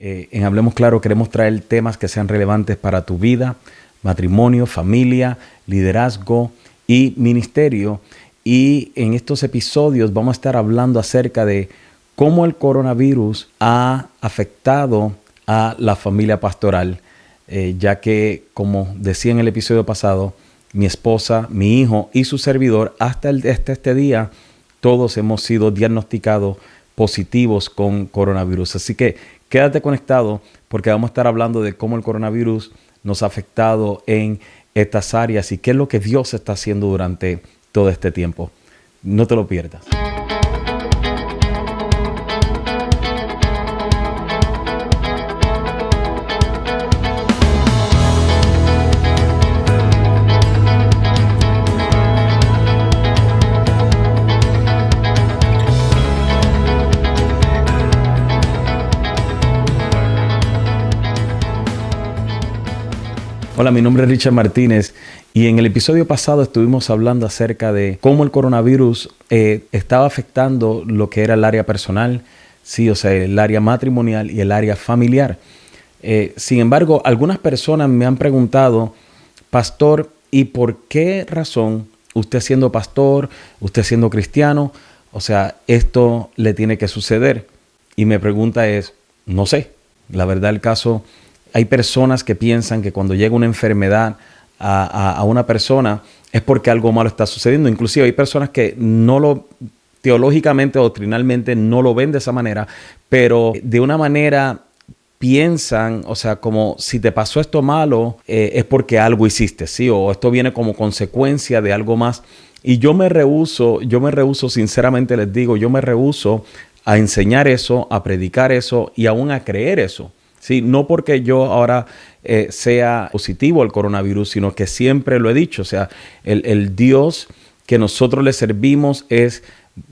En Hablemos Claro queremos traer temas que sean relevantes para tu vida, matrimonio, familia, liderazgo y ministerio. Y en estos episodios vamos a estar hablando acerca de cómo el coronavirus ha afectado a la familia pastoral, ya que, como decía en el episodio pasado, mi esposa, mi hijo y su servidor, hasta este día, todos hemos sido diagnosticados positivos con coronavirus. Así que quédate conectado porque vamos a estar hablando de cómo el coronavirus nos ha afectado en estas áreas y qué es lo que Dios está haciendo durante todo este tiempo. No te lo pierdas. Hola, mi nombre es Richard Martínez y en el episodio pasado estuvimos hablando acerca de cómo el coronavirus estaba afectando lo que era el área personal, sí, o sea, el área matrimonial y el área familiar. Sin embargo, algunas personas me han preguntado, pastor, ¿y por qué razón usted siendo pastor, usted siendo cristiano, o sea, esto le tiene que suceder? Y mi pregunta es, no sé, la verdad del caso. Hay personas que piensan que cuando llega una enfermedad a una persona es porque algo malo está sucediendo. Inclusive hay personas que teológicamente o doctrinalmente no lo ven de esa manera, pero de una manera piensan, o sea, como si te pasó esto malo es porque algo hiciste, ¿sí? O esto viene como consecuencia de algo más. Y yo me rehúso, sinceramente les digo, yo me rehúso a enseñar eso, a predicar eso y aún a creer eso. Sí, no porque yo ahora sea positivo al coronavirus, sino que siempre lo he dicho. O sea, el Dios que nosotros le servimos es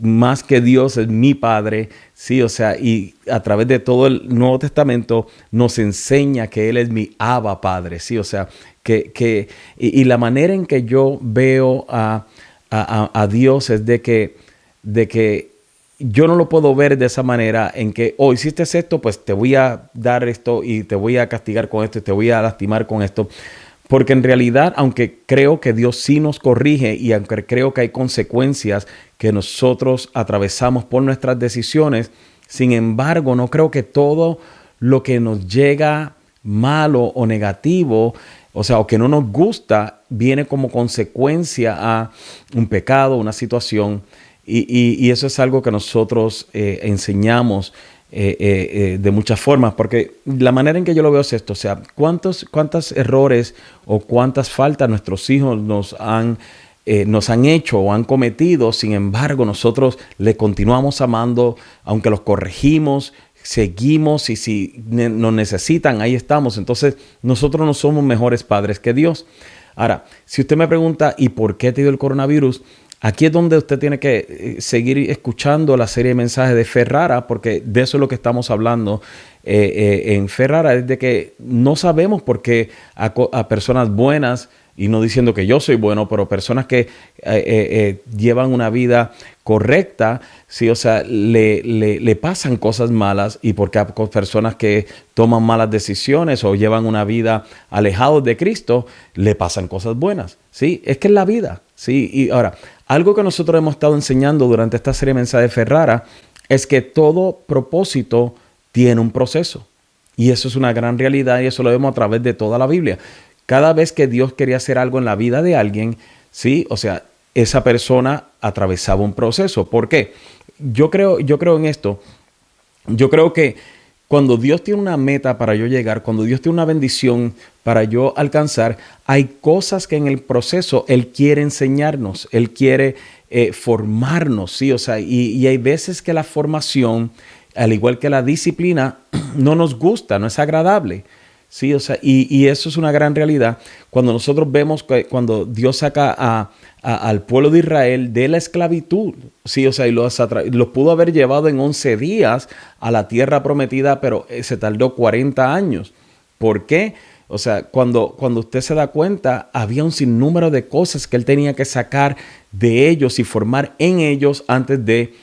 más que Dios, es mi Padre. Sí, o sea, y a través de todo el Nuevo Testamento nos enseña que Él es mi Abba Padre. Sí, o sea, y la manera en que yo veo a Dios es de que yo no lo puedo ver de esa manera en que, hiciste esto, pues te voy a dar esto y te voy a castigar con esto y te voy a lastimar con esto. Porque en realidad, aunque creo que Dios sí nos corrige y aunque creo que hay consecuencias que nosotros atravesamos por nuestras decisiones, sin embargo, no creo que todo lo que nos llega malo o negativo, o sea, o que no nos gusta, viene como consecuencia a un pecado, una situación. Y eso es algo que nosotros enseñamos de muchas formas, porque la manera en que yo lo veo es esto, o sea, cuántos errores o cuántas faltas nuestros hijos nos han hecho o han cometido, sin embargo nosotros le continuamos amando, aunque los corregimos, seguimos y si nos necesitan, ahí estamos. Entonces nosotros no somos mejores padres que Dios. Ahora, si usted me pregunta, ¿y por qué te dio el coronavirus? Aquí es donde usted tiene que seguir escuchando la serie de mensajes de Fe Rara, porque de eso es lo que estamos hablando en Fe Rara, es de que no sabemos por qué a personas buenas, y no diciendo que yo soy bueno, pero personas que llevan una vida correcta, sí, o sea, le pasan cosas malas, y porque a personas que toman malas decisiones o llevan una vida alejados de Cristo, le pasan cosas buenas, sí, es que es la vida, sí. Y ahora, algo que nosotros hemos estado enseñando durante esta serie de mensajes de Fe Rara es que todo propósito tiene un proceso, y eso es una gran realidad, y eso lo vemos a través de toda la Biblia. Cada vez que Dios quería hacer algo en la vida de alguien, sí, o sea, esa persona atravesaba un proceso. ¿Por qué? Yo creo en esto. Yo creo que cuando Dios tiene una meta para yo llegar, cuando Dios tiene una bendición para yo alcanzar, hay cosas que en el proceso Él quiere enseñarnos, Él quiere formarnos, sí, o sea, y hay veces que la formación, al igual que la disciplina, no nos gusta, no es agradable. Sí, o sea, y eso es una gran realidad. Cuando nosotros vemos que cuando Dios saca al pueblo de Israel de la esclavitud, sí, o sea, y los pudo haber llevado en 11 días a la tierra prometida, pero se tardó 40 años. ¿Por qué? O sea, cuando usted se da cuenta, había un sinnúmero de cosas que él tenía que sacar de ellos y formar en ellos antes de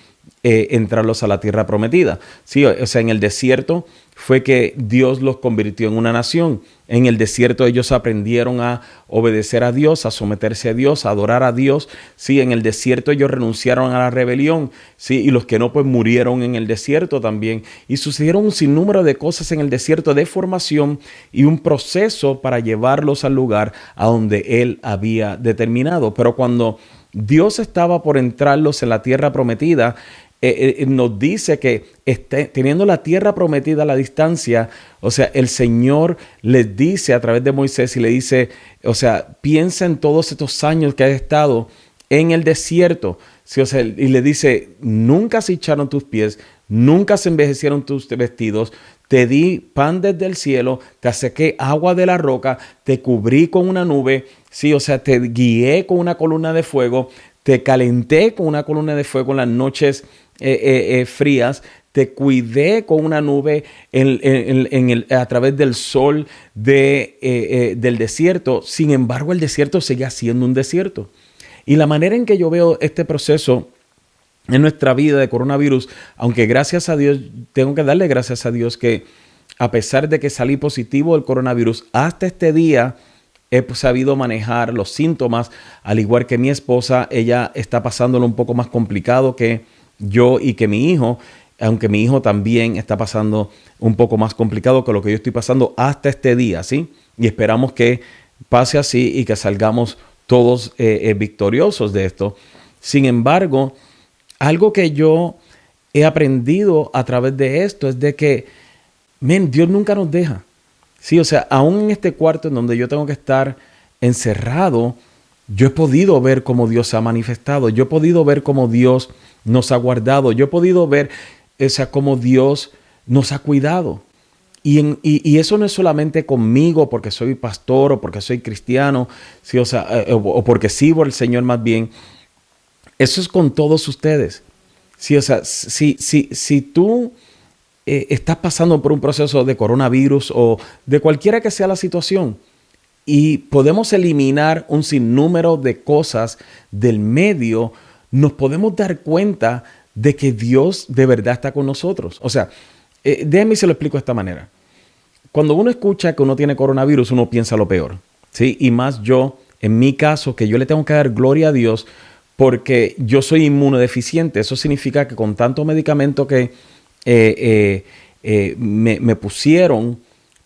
entrarlos a la tierra prometida. Sí, o sea, en el desierto fue que Dios los convirtió en una nación. En el desierto ellos aprendieron a obedecer a Dios, a someterse a Dios, a adorar a Dios. Sí, en el desierto ellos renunciaron a la rebelión. Sí, y los que no, pues murieron en el desierto también. Y sucedieron un sinnúmero de cosas en el desierto de formación y un proceso para llevarlos al lugar a donde Él había determinado. Pero cuando Dios estaba por entrarlos en la tierra prometida, nos dice que teniendo la tierra prometida a la distancia, o sea, el Señor les dice a través de Moisés y le dice, o sea, piensa en todos estos años que has estado en el desierto, ¿sí? O sea, y le dice, nunca se hincharon tus pies, nunca se envejecieron tus vestidos, te di pan desde el cielo, te saqué agua de la roca, te cubrí con una nube, sí, o sea, te guié con una columna de fuego, te calenté con una columna de fuego en las noches frías, te cuidé con una nube a través del sol del desierto. Sin embargo, el desierto sigue siendo un desierto. Y la manera en que yo veo este proceso en nuestra vida de coronavirus, aunque gracias a Dios, tengo que darle gracias a Dios que a pesar de que salí positivo del coronavirus, hasta este día he sabido manejar los síntomas, al igual que mi esposa. Ella está pasándolo un poco más complicado que yo y que mi hijo, aunque mi hijo también está pasando un poco más complicado que lo que yo estoy pasando hasta este día, ¿sí? Y esperamos que pase así y que salgamos todos victoriosos de esto. Sin embargo, algo que yo he aprendido a través de esto es de que, Dios nunca nos deja. Sí, o sea, aún en este cuarto en donde yo tengo que estar encerrado, yo he podido ver cómo Dios se ha manifestado. Yo he podido ver cómo Dios nos ha guardado. Yo he podido ver, o sea, cómo Dios nos ha cuidado. Y eso no es solamente conmigo porque soy pastor o porque soy cristiano, sí, o sea, o porque sirvo al Señor más bien. Eso es con todos ustedes. Sí, o sea, si tú estás pasando por un proceso de coronavirus o de cualquiera que sea la situación, y podemos eliminar un sinnúmero de cosas del medio, nos podemos dar cuenta de que Dios de verdad está con nosotros. O sea, déjenme se lo explico de esta manera. Cuando uno escucha que uno tiene coronavirus, uno piensa lo peor, ¿sí? Y más yo, en mi caso, que yo le tengo que dar gloria a Dios porque yo soy inmunodeficiente. Eso significa que con tanto medicamento que me pusieron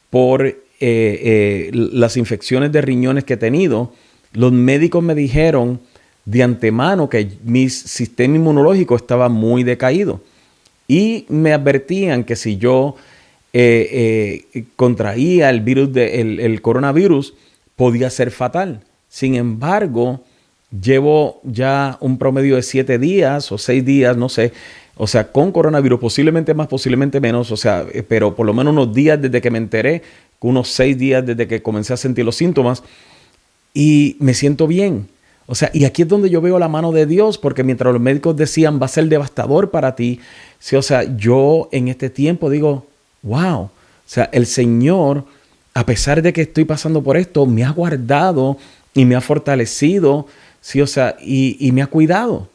por las infecciones de riñones que he tenido, los médicos me dijeron de antemano que mi sistema inmunológico estaba muy decaído y me advertían que si yo contraía el virus el coronavirus podía ser fatal. Sin embargo, llevo ya un promedio de 7 días o 6 días, no sé, o sea, con coronavirus, posiblemente más, posiblemente menos, o sea, pero por lo menos unos días desde que me enteré, unos 6 días desde que comencé a sentir los síntomas y me siento bien. O sea, y aquí es donde yo veo la mano de Dios, porque mientras los médicos decían va a ser devastador para ti, sí, o sea, yo en este tiempo digo, wow, o sea, el Señor, a pesar de que estoy pasando por esto, me ha guardado y me ha fortalecido, sí, o sea, y me ha cuidado,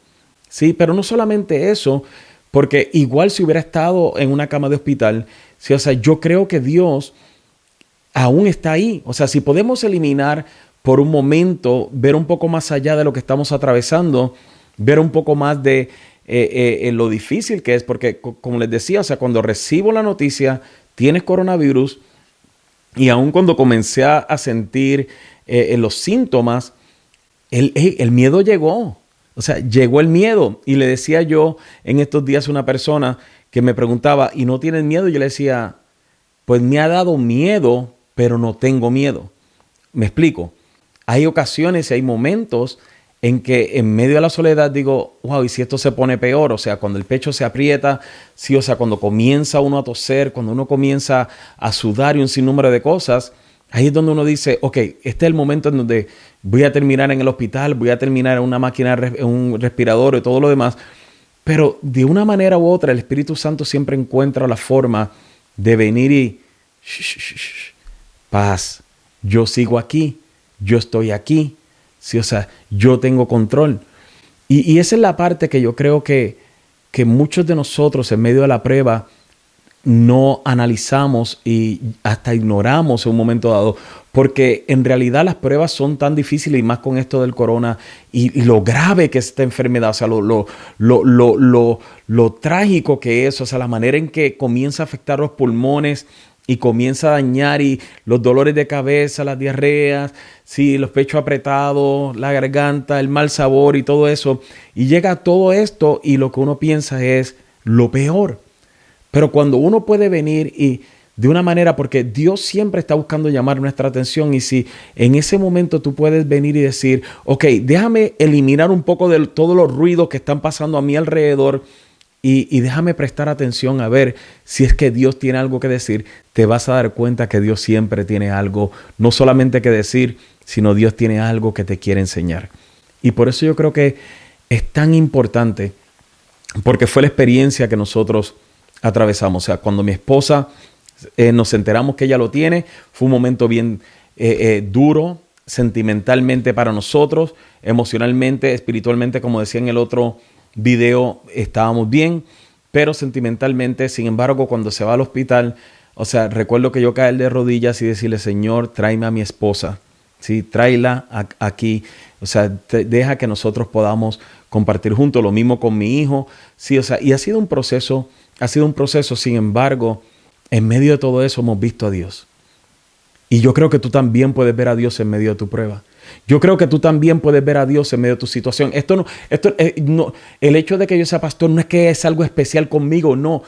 sí, pero no solamente eso, porque igual si hubiera estado en una cama de hospital, sí, o sea, yo creo que Dios aún está ahí. O sea, si podemos eliminar por un momento, ver un poco más allá de lo que estamos atravesando, ver un poco más de lo difícil que es, porque como les decía, o sea, cuando recibo la noticia, tienes coronavirus, y aún cuando comencé a sentir los síntomas, el miedo llegó. O sea, llegó el miedo. Y le decía yo en estos días a una persona que me preguntaba, ¿y no tienes miedo? Y yo le decía, pues me ha dado miedo, pero no tengo miedo. Me explico. Hay ocasiones y hay momentos en que en medio de la soledad digo, wow, ¿y si esto se pone peor? O sea, cuando el pecho se aprieta, sí, o sea, cuando comienza uno a toser, cuando uno comienza a sudar y un sinnúmero de cosas, ahí es donde uno dice, ok, este es el momento en donde voy a terminar en el hospital, voy a terminar en una máquina, en un respirador y todo lo demás. Pero de una manera u otra, el Espíritu Santo siempre encuentra la forma de venir y, paz, yo sigo aquí, yo estoy aquí, sí, o sea, yo tengo control. Y esa es la parte que yo creo que muchos de nosotros en medio de la prueba no analizamos y hasta ignoramos en un momento dado, porque en realidad las pruebas son tan difíciles y más con esto del corona y lo grave que es esta enfermedad, o sea, lo trágico que es, o sea, la manera en que comienza a afectar los pulmones y comienza a dañar y los dolores de cabeza, las diarreas, sí, los pechos apretados, la garganta, el mal sabor y todo eso. Y llega todo esto y lo que uno piensa es lo peor. Pero cuando uno puede venir y de una manera, porque Dios siempre está buscando llamar nuestra atención, y si en ese momento tú puedes venir y decir, ok, déjame eliminar un poco de todos los ruidos que están pasando a mi alrededor y déjame prestar atención a ver si es que Dios tiene algo que decir, te vas a dar cuenta que Dios siempre tiene algo, no solamente que decir, sino Dios tiene algo que te quiere enseñar. Y por eso yo creo que es tan importante, porque fue la experiencia que nosotros atravesamos. O sea, cuando mi esposa nos enteramos que ella lo tiene, fue un momento bien duro, sentimentalmente para nosotros, emocionalmente, espiritualmente, como decía en el otro video, estábamos bien, pero sentimentalmente, sin embargo, cuando se va al hospital, o sea, recuerdo que yo caer de rodillas y decirle, Señor, tráeme a mi esposa, ¿sí? Tráela aquí, o sea, deja que nosotros podamos compartir juntos, lo mismo con mi hijo, sí, o sea, y ha sido un proceso, sin embargo, en medio de todo eso hemos visto a Dios. Y yo creo que tú también puedes ver a Dios en medio de tu prueba. Yo creo que tú también puedes ver a Dios en medio de tu situación. El hecho de que yo sea pastor no es que es algo especial conmigo, no.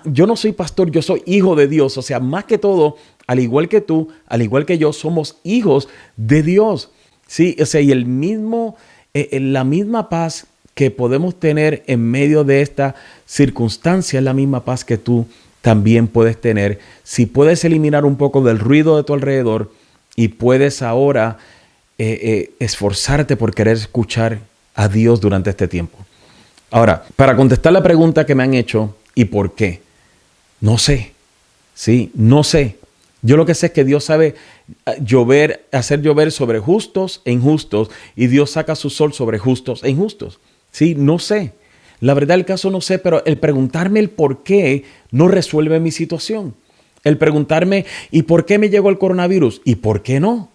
Yo no soy pastor, yo soy hijo de Dios. O sea, más que todo, al igual que tú, al igual que yo, somos hijos de Dios. Sí, o sea, y la misma paz que podemos tener en medio de esta circunstancia es la misma paz que tú también puedes tener. Si puedes eliminar un poco del ruido de tu alrededor y puedes ahora esforzarte por querer escuchar a Dios durante este tiempo. Ahora, para contestar la pregunta que me han hecho, ¿y por qué? No sé. Sí, no sé. Yo lo que sé es que Dios sabe hacer llover sobre justos e injustos, y Dios saca su sol sobre justos e injustos. Sí, no sé. La verdad del caso no sé, pero el preguntarme el por qué no resuelve mi situación. El preguntarme, ¿y por qué me llegó el coronavirus? ¿Y por qué no?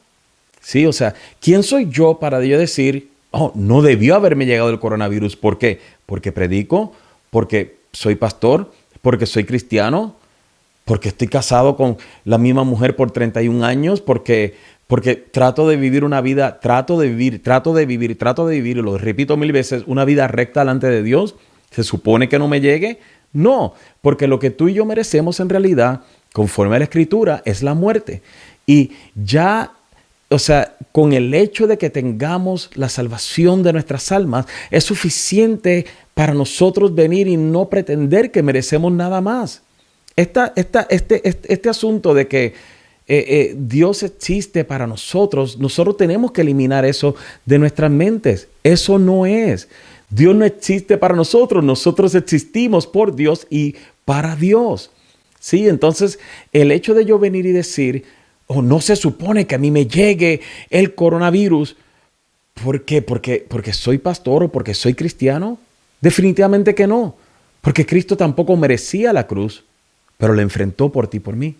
Sí, o sea, ¿quién soy yo para yo decir, no debió haberme llegado el coronavirus? ¿Por qué? Porque predico, porque soy pastor, porque soy cristiano, porque estoy casado con la misma mujer por 31 años, porque trato de vivir una vida, trato de vivir, y lo repito 1000 veces, una vida recta delante de Dios. ¿Se supone que no me llegue? No, porque lo que tú y yo merecemos en realidad, conforme a la Escritura, es la muerte. Y ya, o sea, con el hecho de que tengamos la salvación de nuestras almas, es suficiente para nosotros venir y no pretender que merecemos nada más. Este asunto de que Dios existe para nosotros tenemos que eliminar eso de nuestras mentes. Eso no es. Dios no existe para nosotros existimos por Dios y para Dios. Sí, entonces el hecho de yo venir y decir, no se supone que a mí me llegue el coronavirus, ¿por qué? Porque soy pastor o porque soy cristiano. Definitivamente que no, porque Cristo tampoco merecía la cruz, pero la enfrentó por ti y por mí.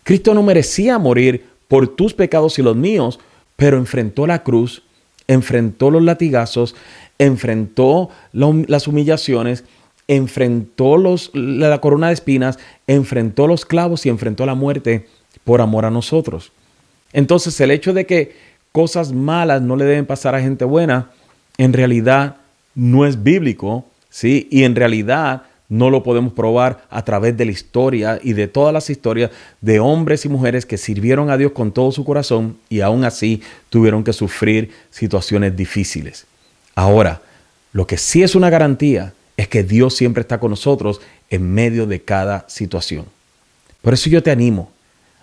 Cristo no merecía morir por tus pecados y los míos, pero enfrentó la cruz, enfrentó los latigazos, enfrentó las humillaciones, enfrentó la corona de espinas, enfrentó los clavos y enfrentó la muerte por amor a nosotros. Entonces, el hecho de que cosas malas no le deben pasar a gente buena, en realidad no es bíblico, ¿sí? Y en realidad no lo podemos probar a través de la historia y de todas las historias de hombres y mujeres que sirvieron a Dios con todo su corazón y aún así tuvieron que sufrir situaciones difíciles. Ahora, lo que sí es una garantía es que Dios siempre está con nosotros en medio de cada situación. Por eso yo te animo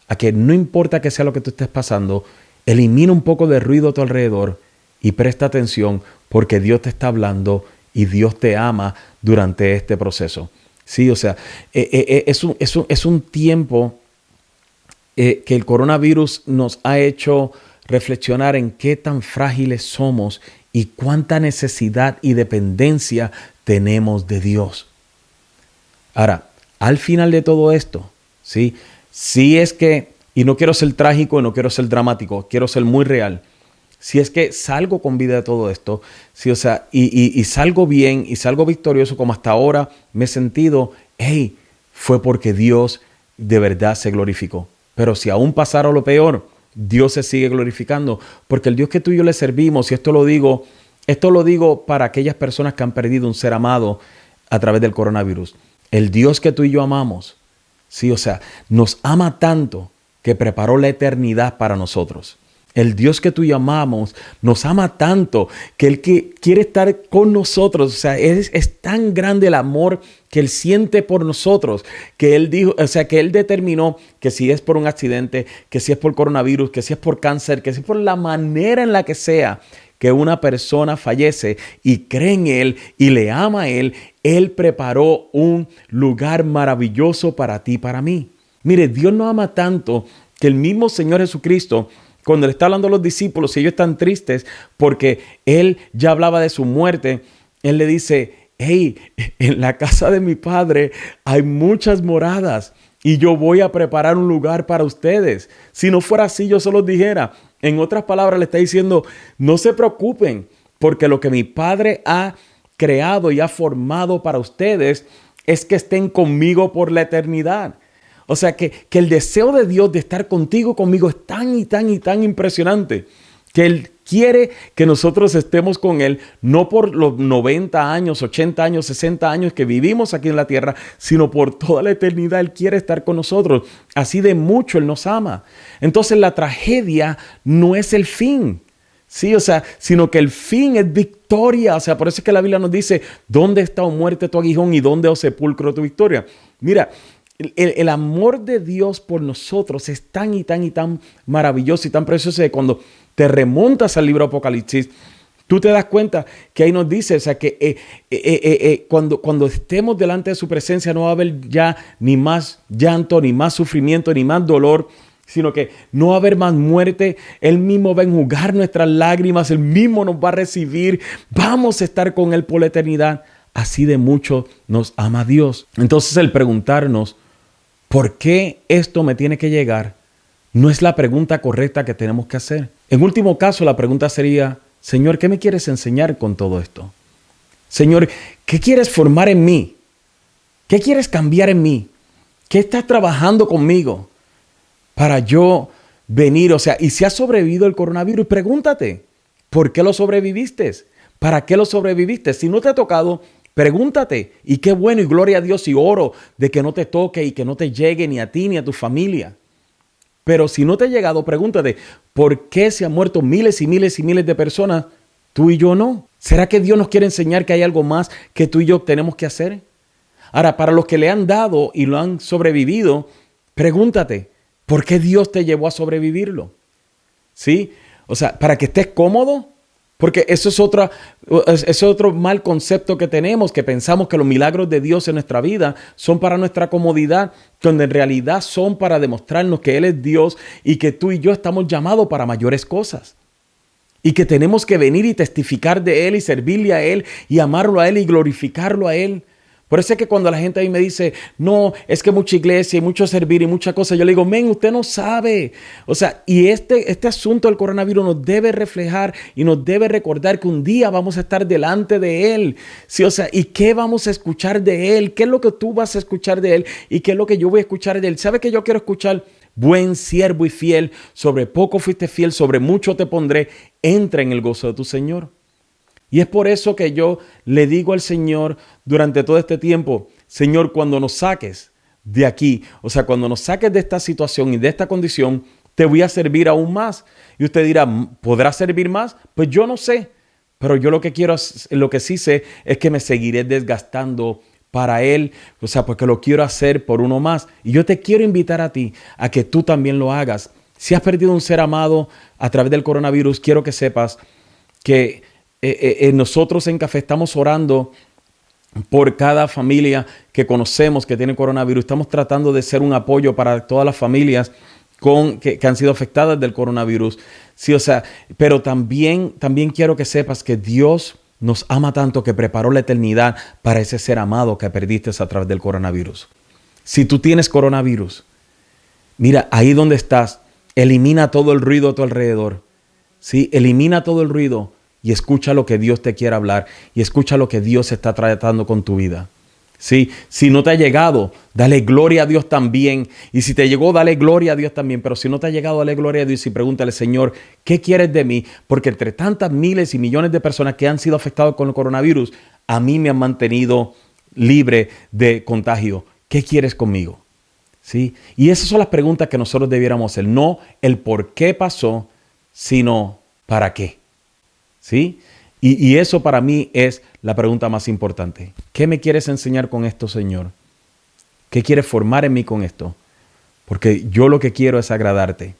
a que no importa que sea lo que tú estés pasando, elimina un poco de ruido a tu alrededor y presta atención porque Dios te está hablando y Dios te ama durante este proceso. Sí, o sea, es un tiempo que el coronavirus nos ha hecho reflexionar en qué tan frágiles somos y cuánta necesidad y dependencia tenemos de Dios. Ahora, al final de todo esto, ¿sí? Si es que, y no quiero ser trágico, no quiero ser dramático, quiero ser muy real. Si es que salgo con vida de todo esto, sí, o sea, y salgo bien y salgo victorioso como hasta ahora me he sentido, hey, fue porque Dios de verdad se glorificó. Pero si aún pasara lo peor, Dios se sigue glorificando, porque el Dios que tú y yo le servimos, y esto lo digo para aquellas personas que han perdido un ser amado a través del coronavirus. El Dios que tú y yo amamos, sí, o sea, nos ama tanto que preparó la eternidad para nosotros. El Dios que tú y yo amamos nos ama tanto que Él quiere estar con nosotros. O sea, es tan grande el amor que Él siente por nosotros que Él dijo, o sea, que Él determinó que si es por un accidente, que si es por coronavirus, que si es por cáncer, que si es por la manera en la que sea que una persona fallece y cree en Él y le ama a Él, Él preparó un lugar maravilloso para ti y para mí. Mire, Dios nos ama tanto que el mismo Señor Jesucristo, cuando le está hablando a los discípulos y ellos están tristes porque Él ya hablaba de su muerte, Él le dice, hey, en la casa de mi Padre hay muchas moradas y yo voy a preparar un lugar para ustedes. Si no fuera así, yo se los dijera. En otras palabras, le está diciendo, no se preocupen porque lo que mi Padre ha creado y ha formado para ustedes es que estén conmigo por la eternidad. O sea que el deseo de Dios de estar conmigo es tan y tan y tan impresionante que Él quiere que nosotros estemos con Él, no por los 90 años, 80 años, 60 años que vivimos aquí en la tierra, sino por toda la eternidad. Él quiere estar con nosotros. Así de mucho Él nos ama. Entonces la tragedia no es el fin. Sí, o sea, sino que el fin es victoria. O sea, por eso es que la Biblia nos dice, ¿dónde está, oh muerte, tu aguijón, y dónde, oh sepulcro, tu victoria? Mira, el amor de Dios por nosotros es tan y tan y tan maravilloso y tan precioso que cuando te remontas al libro de Apocalipsis, tú te das cuenta que ahí nos dice, o sea, que cuando estemos delante de su presencia no va a haber ya ni más llanto, ni más sufrimiento, ni más dolor, sino que no va a haber más muerte. Él mismo va a enjugar nuestras lágrimas, Él mismo nos va a recibir, vamos a estar con Él por la eternidad. Así de mucho nos ama Dios. Entonces el preguntarnos, ¿por qué esto me tiene que llegar? No es la pregunta correcta que tenemos que hacer. En último caso, la pregunta sería, Señor, ¿qué me quieres enseñar con todo esto? Señor, ¿qué quieres formar en mí? ¿Qué quieres cambiar en mí? ¿Qué estás trabajando conmigo para yo venir? O sea, y si has sobrevivido el coronavirus, pregúntate, ¿por qué lo sobreviviste? ¿Para qué lo sobreviviste? Si no te ha tocado, pregúntate, y qué bueno, y gloria a Dios, y oro de que no te toque y que no te llegue ni a ti ni a tu familia. Pero si no te ha llegado, pregúntate, ¿por qué se han muerto miles y miles y miles de personas? Tú y yo no. ¿Será que Dios nos quiere enseñar que hay algo más que tú y yo tenemos que hacer? Ahora, para los que le han dado y lo han sobrevivido, pregúntate, ¿por qué Dios te llevó a sobrevivirlo? ¿Sí? O sea, para que estés cómodo. Porque eso es otro mal concepto que tenemos, que pensamos que los milagros de Dios en nuestra vida son para nuestra comodidad, cuando en realidad son para demostrarnos que Él es Dios y que tú y yo estamos llamados para mayores cosas. Y que tenemos que venir y testificar de Él y servirle a Él y amarlo a Él y glorificarlo a Él. Por eso es que cuando la gente ahí me dice, no, es que mucha iglesia y mucho servir y muchas cosas, yo le digo, men, usted no sabe. O sea, y este asunto del coronavirus nos debe reflejar y nos debe recordar que un día vamos a estar delante de Él. Sí, o sea, ¿y qué vamos a escuchar de Él? ¿Qué es lo que tú vas a escuchar de Él? ¿Y qué es lo que yo voy a escuchar de Él? ¿Sabe qué yo quiero escuchar? Buen siervo y fiel, sobre poco fuiste fiel, sobre mucho te pondré. Entra en el gozo de tu Señor. Y es por eso que yo le digo al Señor durante todo este tiempo, Señor, cuando nos saques de aquí, o sea, cuando nos saques de esta situación y de esta condición, te voy a servir aún más. Y usted dirá, ¿podrá servir más? Pues yo no sé, pero yo lo que sí sé es que me seguiré desgastando para Él, o sea, porque lo quiero hacer por uno más. Y yo te quiero invitar a ti a que tú también lo hagas. Si has perdido un ser amado a través del coronavirus, quiero que sepas que nosotros en Café estamos orando por cada familia que conocemos que tiene coronavirus. Estamos tratando de ser un apoyo para todas las familias que han sido afectadas del coronavirus. Sí, o sea, pero también quiero que sepas que Dios nos ama tanto que preparó la eternidad para ese ser amado que perdiste a través del coronavirus. Si tú tienes coronavirus, mira, ahí donde estás, elimina todo el ruido a tu alrededor. ¿Sí? Elimina todo el ruido y escucha lo que Dios te quiere hablar y escucha lo que Dios está tratando con tu vida. ¿Sí? Si no te ha llegado, dale gloria a Dios también. Y si te llegó, dale gloria a Dios también. Pero si no te ha llegado, dale gloria a Dios y pregúntale, Señor, ¿qué quieres de mí? Porque entre tantas miles y millones de personas que han sido afectadas con el coronavirus, a mí me han mantenido libre de contagio. ¿Qué quieres conmigo? ¿Sí? Y esas son las preguntas que nosotros debiéramos hacer. No el por qué pasó, sino para qué. ¿Sí? Y eso para mí es la pregunta más importante. ¿Qué me quieres enseñar con esto, Señor? ¿Qué quieres formar en mí con esto? Porque yo lo que quiero es agradarte.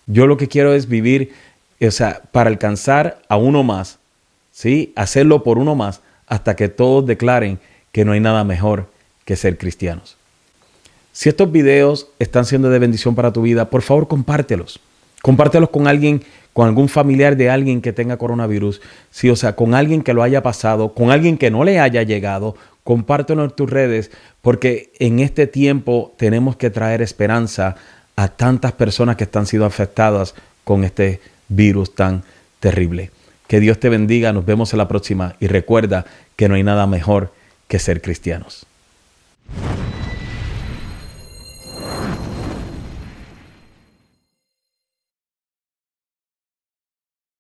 Yo lo que quiero es vivir, o sea, para alcanzar a uno más, ¿sí? Hacerlo por uno más hasta que todos declaren que no hay nada mejor que ser cristianos. Si estos videos están siendo de bendición para tu vida, por favor, compártelos. Compártelos con alguien, con algún familiar de alguien que tenga coronavirus. Sí, o sea, con alguien que lo haya pasado, con alguien que no le haya llegado. Compártelo en tus redes, porque en este tiempo tenemos que traer esperanza a tantas personas que están siendo afectadas con este virus tan terrible. Que Dios te bendiga, nos vemos en la próxima y recuerda que no hay nada mejor que ser cristianos.